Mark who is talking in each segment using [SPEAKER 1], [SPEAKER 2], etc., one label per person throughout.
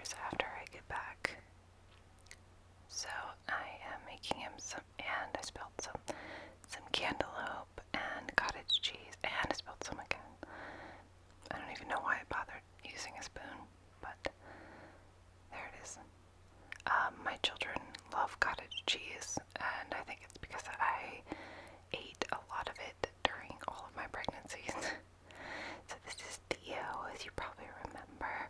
[SPEAKER 1] hours after I get back. So I am making him some, and I spilled some cantaloupe and cottage cheese, and I spilled some again. I don't even know why I bothered using a spoon, but there it is. My children love cottage cheese, and I think it's because I ate a lot of it during all of my pregnancies. So this is Theo, as you probably remember.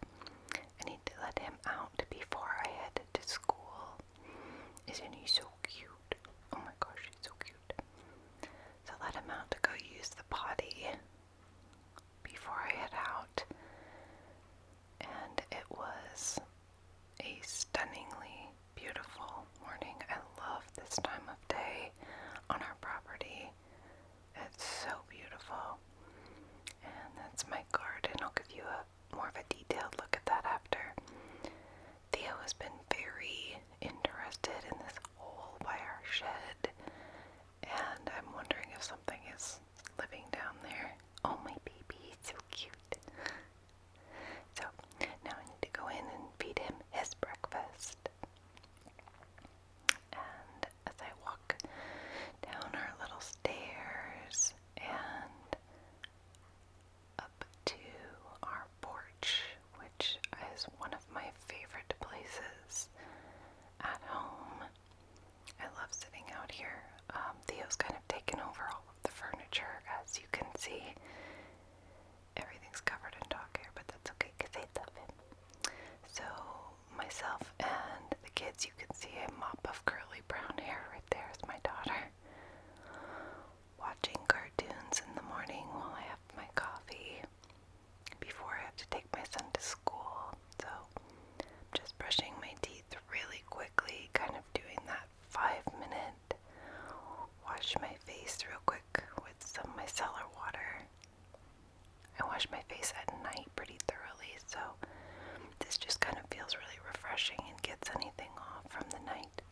[SPEAKER 1] I need to let him out before I head to school. Isn't he so cute? Oh my gosh, he's so cute. So let him out to go use the potty before I head out. And it was a stunningly beautiful morning. I love this time of day on our property. It's so beautiful. And that's my garden. I'll give you more of a detailed look at that after. Theo has been very interested in this hole by our shed, and I'm wondering if something is living down there. Oh, my baby, he's so cute. So now I need to go in and feed him his breakfast. And as I walk down our little stairs and up to our porch, which is one of my favorite places at home. I love sitting out here. Theo's kind of taken over all of the furniture, as you can see. Everything's covered in dog hair, but that's okay because I love him. So myself and the kids, you can see a mop of curly brown hair right there is my daughter, watching cartoons in the morning while I have my coffee before I have to take my son to school. So I'm just brushing my teeth really quickly, kind of doing that 5-minute wash my face real quick with some micellar water. I wash my face at night pretty thoroughly, so this just kind of feels really refreshing and gets anything off from the night.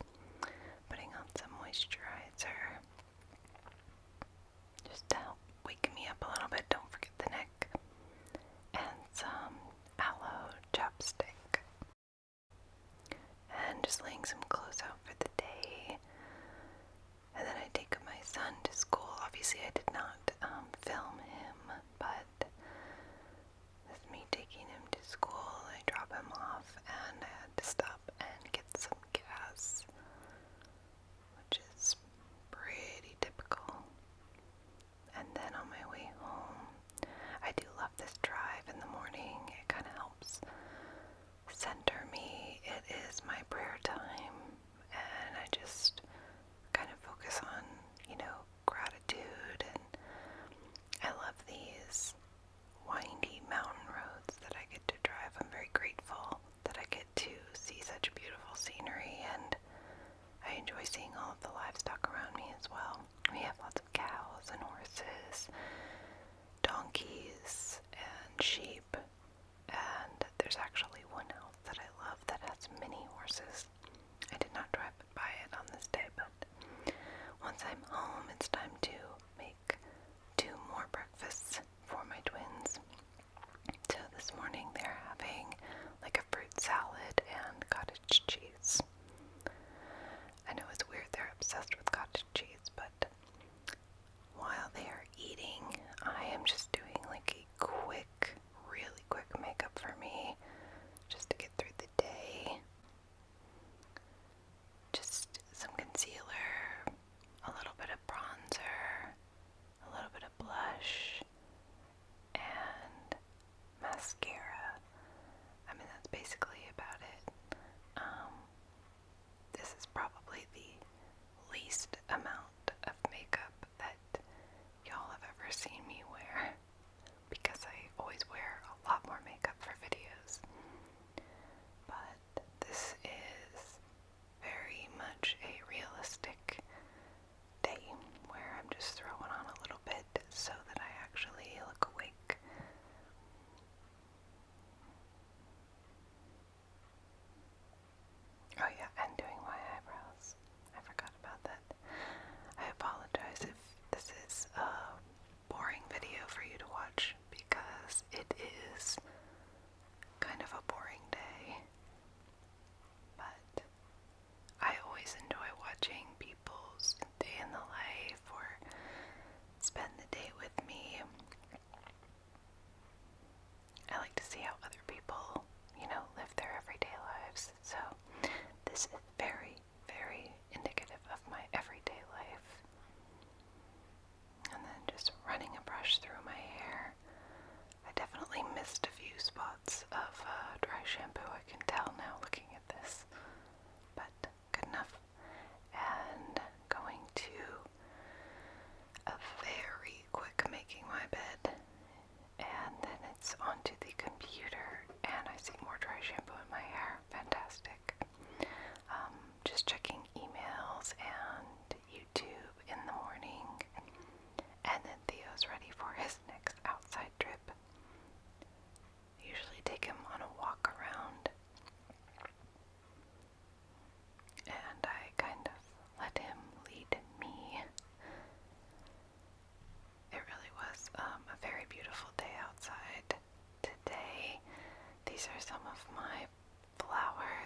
[SPEAKER 1] Putting on some moisturizer just to help wake me up a little bit. Don't forget the neck. And some aloe chapstick. And just laying some clothes out for the day. And then I take my son to school. Obviously I did not film him, but with me taking him to school, I drop him off and I had to stop and get some gas, which is pretty typical. And then on my way home, I do love this drive in the morning. It kind of helps center me. It is my prayer time, and I just kind of focus on, gratitude, and I love these windy mountain roads that I get to drive. I'm very grateful that I get to see such beautiful scenery, and I enjoy seeing all of the livestock around me as well. We have lots of cows and horses, donkeys, and sheep, and there's actually one house that I love that has mini horses. I did not drive by it on this day, but once I'm home, it's time to make 2 more breakfasts for my twins. So this morning they're having like a fruit salad and cottage cheese. I know it's weird, they're obsessed with cottage cheese, but while they are eating, I am just doing like a really quick makeup for me, just to get through the day. Just some concealer, a little bit of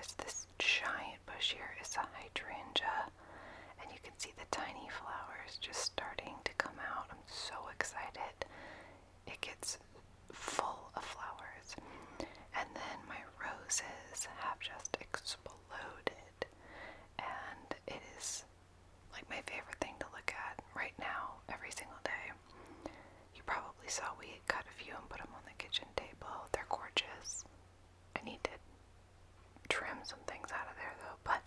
[SPEAKER 1] is this giant bush here is a hydrangea, and you can see the tiny flowers just starting to come out. I'm so excited. It gets full of flowers. And then my roses have just exploded, and it is like my favorite thing to look at right now every single day. You probably saw we cut a few and put them on the kitchen table. They're gorgeous. I need to trim some things out of there though, but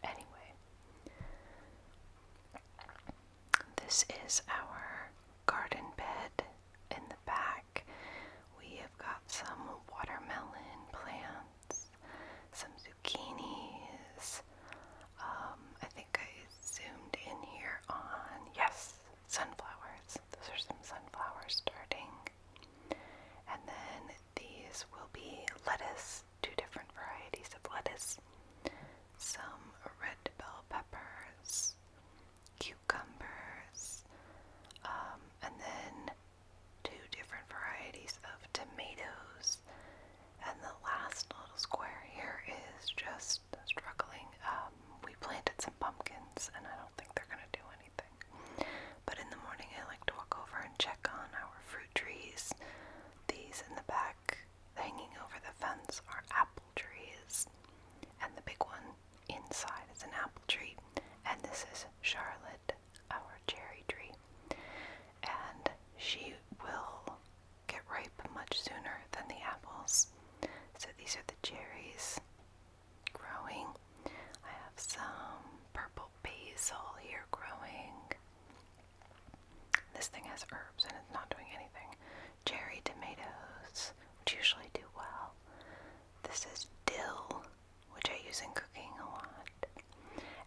[SPEAKER 1] anyway. This is our garden bed in the back. We have got some watermelon plants, some zucchinis. I think I zoomed in here on, yes, sunflowers. Those are some sunflowers starting. And then these will be lettuce, 2 different varieties of lettuce, some red bell peppers, cucumbers, and then 2 different varieties of tomatoes. And the last little square here is just struggling. We planted some pumpkins, and I don't think they're going to do anything. But in the morning, I like to walk over and check on our fruit trees. These in the back, hanging over the fence, are apple trees. And the big one inside is an apple tree. And this is Charlotte, our cherry tree. And she will get ripe much sooner than the apples. So these are the cherries growing. I have some purple basil here growing. This thing has herbs and it's not doing anything. Cherry tomatoes, which usually do well. This is dill, which I use in cooking a lot.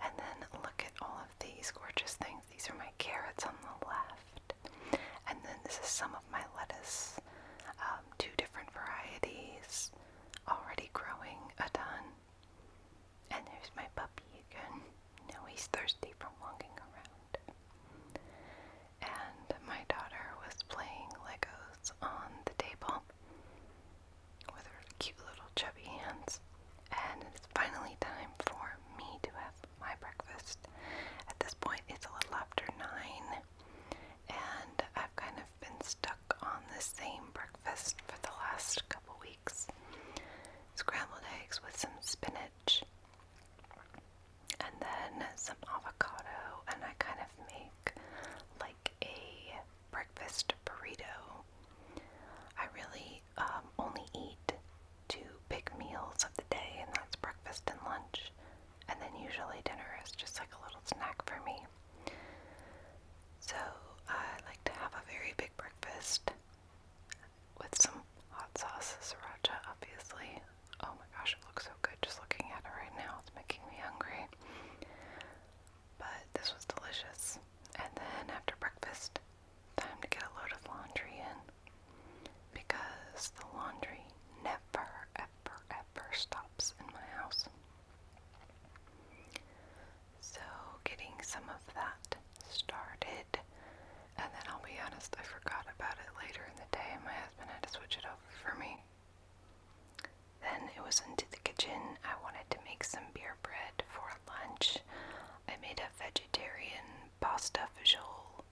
[SPEAKER 1] And then look at all of these gorgeous things. These are my carrots on the left. And then this is some of my lettuce. 2 different varieties, already growing a ton. And there's my puppy again. Now he's thirsty from walking around. And my daughter was playing Legos on the table with her cute little chubby hands. And it's finally time for me to have my breakfast. At this point, it's a little after 9, and I've kind of been stuck on the same breakfast for the last couple weeks. Scrambled eggs with some spinach, and then some avocado, and I kind of make like a breakfast burrito. I really only eat 2 big meals of the day, and that's breakfast and lunch. And then usually dinner is just like a little snack for me. So I like to have a very big breakfast with some hot sauce, sriracha obviously. Oh my gosh, it looks so good just looking at it right now. It's making me hungry. But this was delicious. And then after breakfast, time to get a load of laundry in. Because the laundry never, ever, ever stops in my house. So getting some of that started, and then I'll be honest, I forgot about it later in the day, and my husband had to switch it over for me. Then it was into the kitchen. I wanted to make some beer bread for lunch. I made a vegetarian pasta fagioli,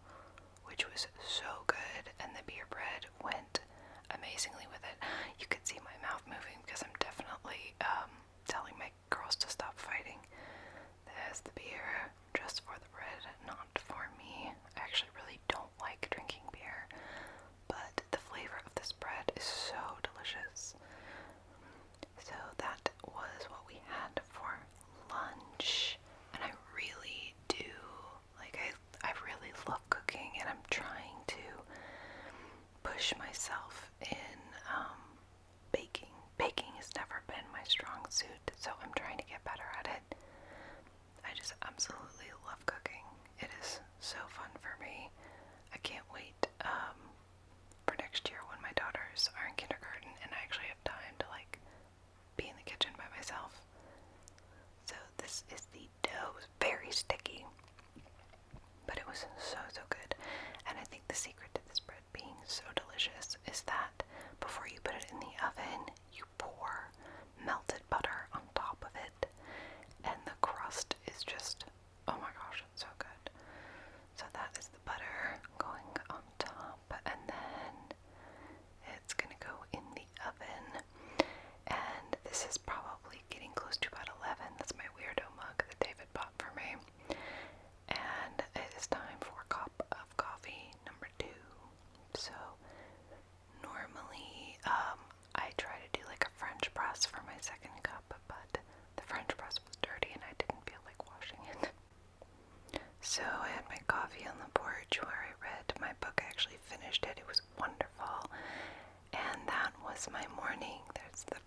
[SPEAKER 1] which was so good, and the beer bread went amazingly with it. You could see my mouth moving because I'm definitely telling my girls to stop fighting. There's the beer, just for the bread, not for me. I actually really don't like drinking beer, but the flavor of this bread is so delicious. So that was what we had for lunch, and I really do, like, I really love cooking, and I'm trying to push myself in baking. Baking has never been my strong suit, so I'm trying to get better at it. I just absolutely love cooking. It is so fun for me. I can't wait for next year when my daughters are in kindergarten and I actually have time to like be in the kitchen by myself. So this is the dough. It was very sticky, but it was so good. And I think the secret to this bread being so delicious is that before you put it in the oven, you pour melted butter on top So I had my coffee on the porch where I read my book. I actually finished it. It was wonderful. And that was my morning. There's the